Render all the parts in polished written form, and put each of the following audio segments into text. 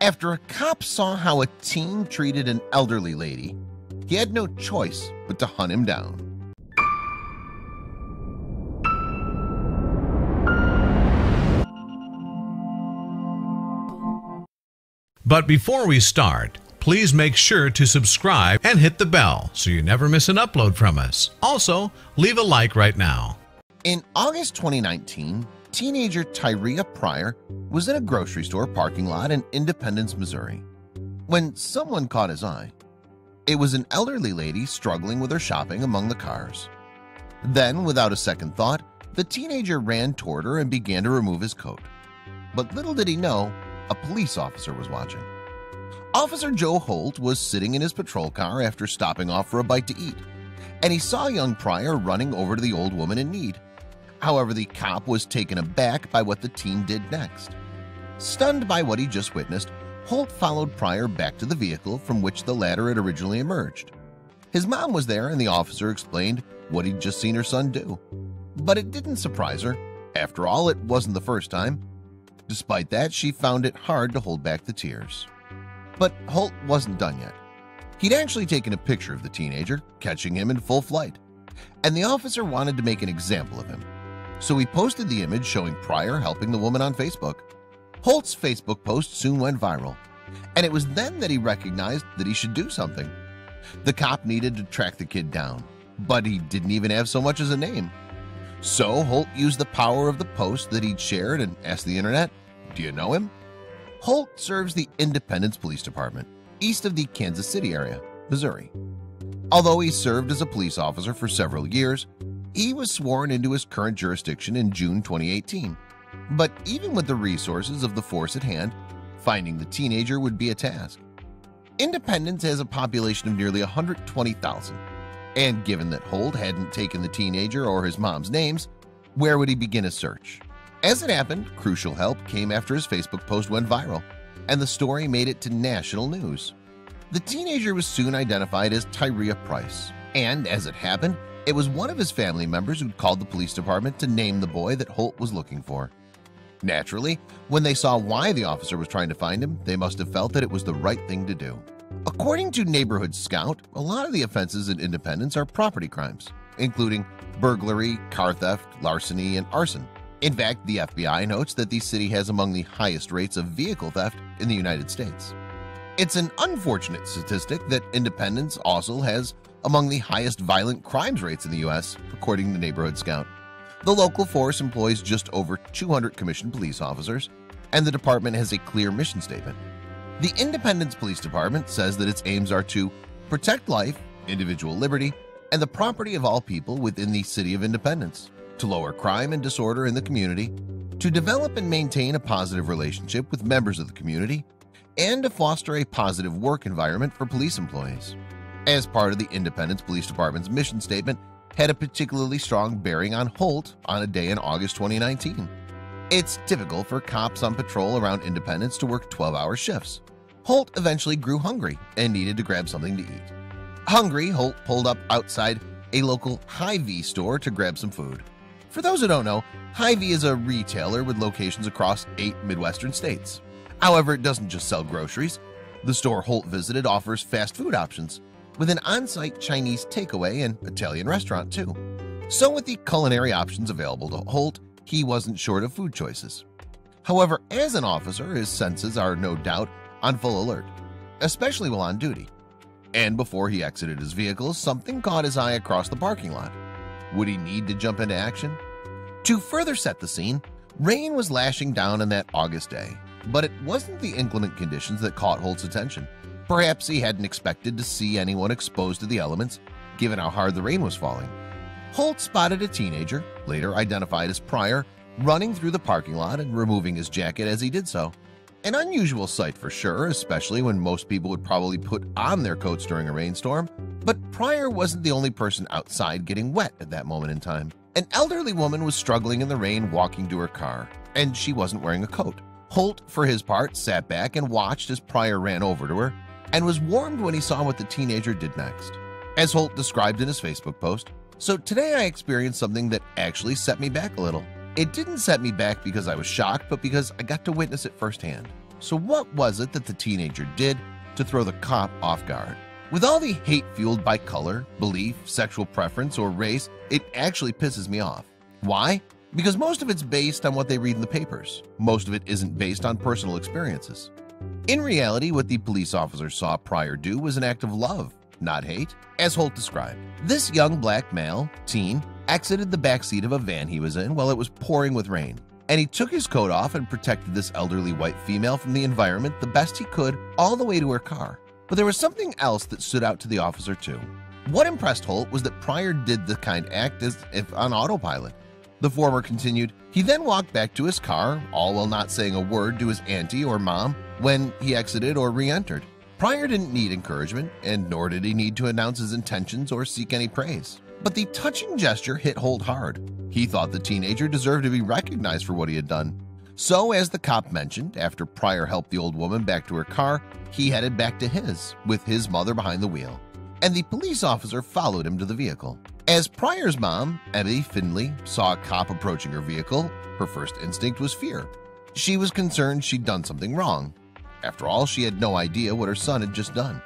After a cop saw how a teen treated an elderly lady, he had no choice but to hunt him down. But before we start, please make sure to subscribe and hit the bell so you never miss an upload from us. Also, leave a like right now. In August 2019, teenager Tyria Pryor was in a grocery store parking lot in Independence, Missouri, when someone caught his eye. It was an elderly lady struggling with her shopping among the cars. Then, without a second thought, the teenager ran toward her and began to remove his coat. But little did he know, a police officer was watching. Officer Joe Holt was sitting in his patrol car after stopping off for a bite to eat, and he saw young Pryor running over to the old woman in need. However, the cop was taken aback by what the teen did next. Stunned by what he just witnessed, Holt followed Pryor back to the vehicle from which the latter had originally emerged. His mom was there, and the officer explained what he'd just seen her son do. But it didn't surprise her. After all, it wasn't the first time. Despite that, she found it hard to hold back the tears. But Holt wasn't done yet. He'd actually taken a picture of the teenager, catching him in full flight, and the officer wanted to make an example of him. So he posted the image showing Pryor helping the woman on Facebook. Holt's Facebook post soon went viral, and it was then that he recognized that he should do something. The cop needed to track the kid down, but he didn't even have so much as a name. So Holt used the power of the post that he'd shared and asked the internet, "Do you know him?" Holt serves the Independence Police Department, east of the Kansas City area, Missouri. Although he served as a police officer for several years, he was sworn into his current jurisdiction in June 2018. But even with the resources of the force at hand, finding the teenager would be a task. Independence has a population of nearly 120,000. And given that Holt hadn't taken the teenager or his mom's names, where would he begin a search? As it happened, crucial help came after his Facebook post went viral, and the story made it to national news. The teenager was soon identified as Tyria Price, and as it happened, it was one of his family members who'd called the police department to name the boy that Holt was looking for. Naturally, when they saw why the officer was trying to find him, they must have felt that it was the right thing to do. According to Neighborhood Scout, a lot of the offenses in Independence are property crimes, including burglary, car theft, larceny, and arson. In fact, the FBI notes that the city has among the highest rates of vehicle theft in the United States. It's an unfortunate statistic that Independence also has among the highest violent crimes rates in the U.S., according to Neighborhood Scout. The local force employs just over 200 commissioned police officers, and the department has a clear mission statement. The Independence Police Department says that its aims are to protect life, individual liberty, and the property of all people within the city of Independence, to lower crime and disorder in the community, to develop and maintain a positive relationship with members of the community, and to foster a positive work environment for police employees. As part of the Independence Police Department's mission statement had a particularly strong bearing on Holt on a day in August 2019. It's typical for cops on patrol around Independence to work 12-hour shifts. Holt eventually grew hungry and needed to grab something to eat. Hungry, Holt pulled up outside a local Hy-Vee store to grab some food. For those who don't know, Hy-Vee is a retailer with locations across 8 Midwestern states. However, it doesn't just sell groceries. The store Holt visited offers fast food options, with an on-site Chinese takeaway and Italian restaurant too. So with the culinary options available to Holt, he wasn't short of food choices. However, as an officer, his senses are no doubt on full alert, especially while on duty. And before he exited his vehicle, something caught his eye across the parking lot. Would he need to jump into action? To further set the scene, rain was lashing down on that August day, but it wasn't the inclement conditions that caught Holt's attention. Perhaps he hadn't expected to see anyone exposed to the elements, given how hard the rain was falling. Holt spotted a teenager, later identified as Pryor, running through the parking lot and removing his jacket as he did so. An unusual sight for sure, especially when most people would probably put on their coats during a rainstorm. But Pryor wasn't the only person outside getting wet at that moment in time. An elderly woman was struggling in the rain walking to her car, and she wasn't wearing a coat. Holt, for his part, sat back and watched as Pryor ran over to her, and was warmed when he saw what the teenager did next. As Holt described in his Facebook post, "So today I experienced something that actually set me back a little. It didn't set me back because I was shocked, but because I got to witness it firsthand. So what was it that the teenager did to throw the cop off guard? With all the hate fueled by color, belief, sexual preference, or race, it actually pisses me off. Why? Because most of it's based on what they read in the papers. Most of it isn't based on personal experiences. In reality, what the police officer saw Pryor do was an act of love, not hate, as Holt described. This young black male, teen, exited the backseat of a van he was in while it was pouring with rain, and he took his coat off and protected this elderly white female from the environment the best he could all the way to her car. But there was something else that stood out to the officer too. What impressed Holt was that Pryor did the kind act as if on autopilot. The former continued, he then walked back to his car, all while not saying a word to his auntie or mom when he exited or re-entered. Pryor didn't need encouragement, and nor did he need to announce his intentions or seek any praise. But the touching gesture hit Holt hard. He thought the teenager deserved to be recognized for what he had done. So, as the cop mentioned, after Pryor helped the old woman back to her car, he headed back to his, with his mother behind the wheel, and the police officer followed him to the vehicle. As Pryor's mom, Ebby Finley, saw a cop approaching her vehicle, her first instinct was fear. She was concerned she'd done something wrong. After all, she had no idea what her son had just done.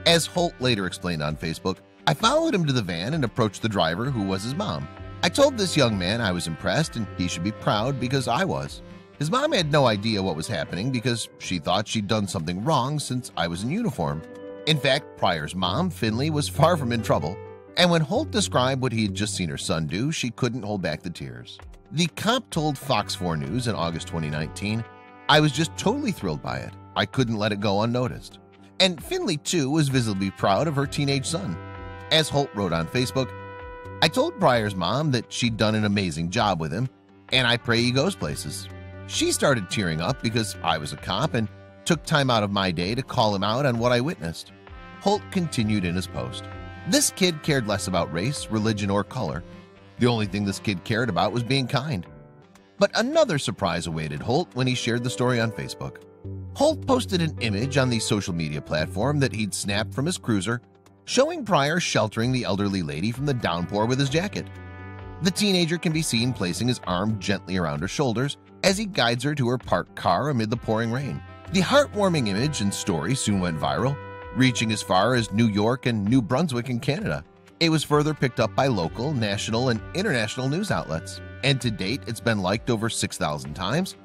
As Holt later explained on Facebook, I followed him to the van and approached the driver, who was his mom. I told this young man I was impressed and he should be proud because I was. His mom had no idea what was happening because she thought she'd done something wrong since I was in uniform. In fact, Pryor's mom, Finley, was far from in trouble. And when Holt described what he had just seen her son do, she couldn't hold back the tears. The cop told Fox 4 News in August 2019, I was just totally thrilled by it. I couldn't let it go unnoticed. And Finley, too, was visibly proud of her teenage son. As Holt wrote on Facebook, I told Pryor's mom that she'd done an amazing job with him, and I pray he goes places. She started tearing up because I was a cop and took time out of my day to call him out on what I witnessed. Holt continued in his post. This kid cared less about race, religion, or color. The only thing this kid cared about was being kind. But another surprise awaited Holt when he shared the story on Facebook. Holt posted an image on the social media platform that he'd snapped from his cruiser, showing Pryor sheltering the elderly lady from the downpour with his jacket. The teenager can be seen placing his arm gently around her shoulders as he guides her to her parked car amid the pouring rain. The heartwarming image and story soon went viral, reaching as far as New York and New Brunswick in Canada. It was further picked up by local, national, and international news outlets, and to date it's been liked over 6,000 times.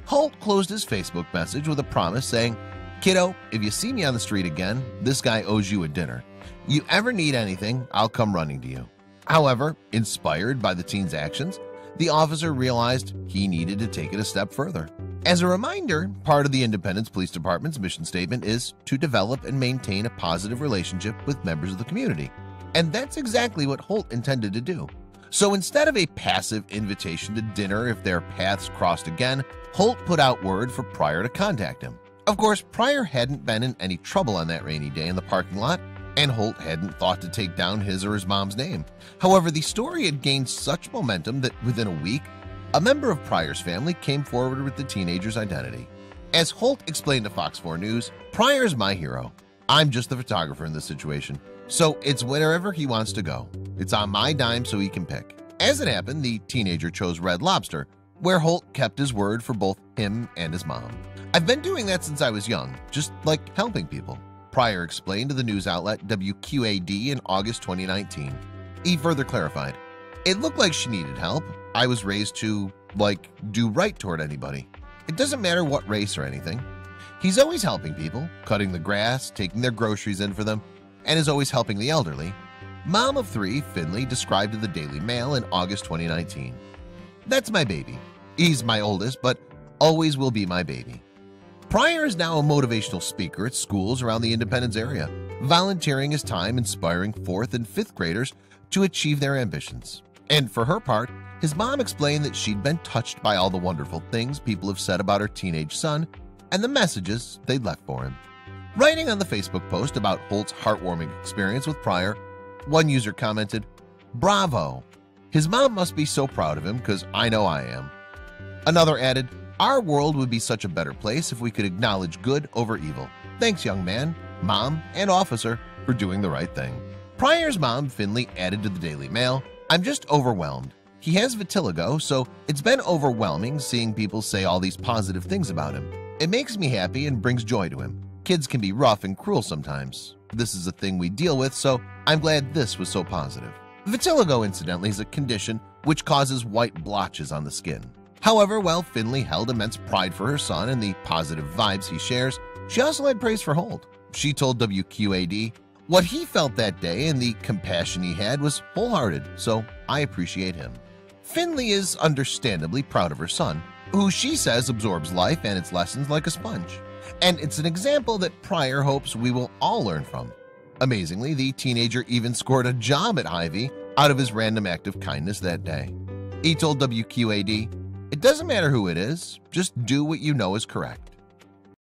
Holt closed his Facebook message with a promise saying, Kiddo, if you see me on the street again, this guy owes you a dinner. You ever need anything, I'll come running to you. However, inspired by the teen's actions, the officer realized he needed to take it a step further. As a reminder, part of the Independence Police Department's mission statement is to develop and maintain a positive relationship with members of the community. And that's exactly what Holt intended to do. So instead of a passive invitation to dinner if their paths crossed again, Holt put out word for Pryor to contact him. Of course, Pryor hadn't been in any trouble on that rainy day in the parking lot, and Holt hadn't thought to take down his or his mom's name. However, the story had gained such momentum that within a week, a member of Pryor's family came forward with the teenager's identity. As Holt explained to Fox 4 News, Pryor's my hero. I'm just the photographer in this situation, so it's wherever he wants to go. It's on my dime so he can pick. As it happened, the teenager chose Red Lobster, where Holt kept his word for both him and his mom. I've been doing that since I was young, just like helping people, Pryor explained to the news outlet WQAD in August 2019. He further clarified, it looked like she needed help. I was raised to, do right toward anybody. It doesn't matter what race or anything. He's always helping people, cutting the grass, taking their groceries in for them, and is always helping the elderly. Mom of 3, Finley, described to the Daily Mail in August 2019. That's my baby. He's my oldest, but always will be my baby. Pryor is now a motivational speaker at schools around the Independence area, volunteering his time inspiring 4th and 5th graders to achieve their ambitions. And for her part, his mom explained that she'd been touched by all the wonderful things people have said about her teenage son and the messages they'd left for him. Writing on the Facebook post about Holt's heartwarming experience with Pryor, one user commented, "Bravo! His mom must be so proud of him because I know I am." Another added, "Our world would be such a better place if we could acknowledge good over evil. Thanks, young man, mom, and officer for doing the right thing." Pryor's mom, Finley, added to the Daily Mail, "I'm just overwhelmed. He has vitiligo, so it's been overwhelming seeing people say all these positive things about him. It makes me happy and brings joy to him. Kids can be rough and cruel sometimes. This is a thing we deal with, so I'm glad this was so positive. Vitiligo, incidentally, is a condition which causes white blotches on the skin. However, while Finley held immense pride for her son and the positive vibes he shares, she also had praise for Holt. She told WQAD, "What he felt that day and the compassion he had was wholehearted, so I appreciate him." Finley is understandably proud of her son, who she says absorbs life and its lessons like a sponge. And it's an example that Pryor hopes we will all learn from. Amazingly, the teenager even scored a job at Hy-Vee out of his random act of kindness that day. He told WQAD, "It doesn't matter who it is, just do what you know is correct."